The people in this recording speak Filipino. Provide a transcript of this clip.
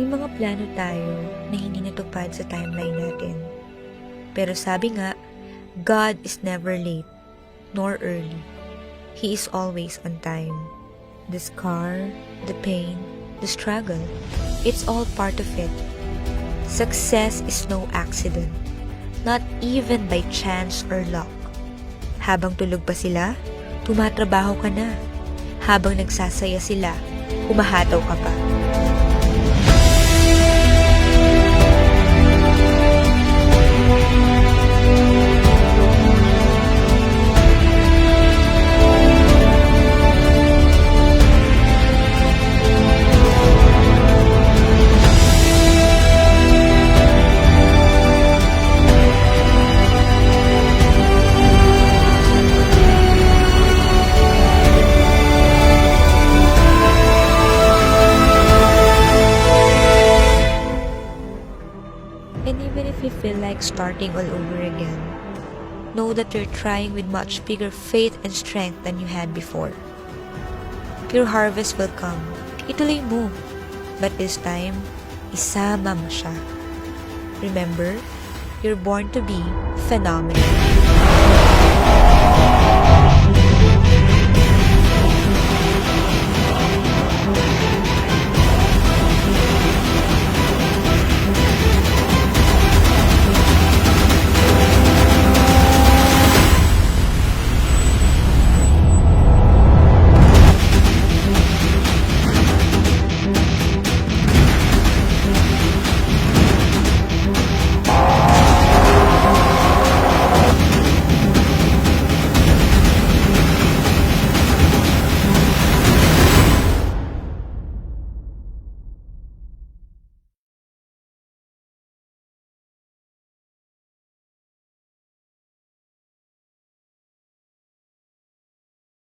May mga plano tayo na hindi natupad sa timeline natin. Pero sabi nga, God is never late, nor early. He is always on time. The scar, the pain, the struggle, it's all part of it. Success is no accident, not even by chance or luck. Habang tulog pa sila, tumatrabaho ka na. Habang nagsasaya sila, humahataw ka pa. And even if you feel like starting all over again, know that you're trying with much bigger faith and strength than you had before. Your harvest will come. Ituloy mo. But this time, isama mo siya. Remember, you're born to be phenomenal.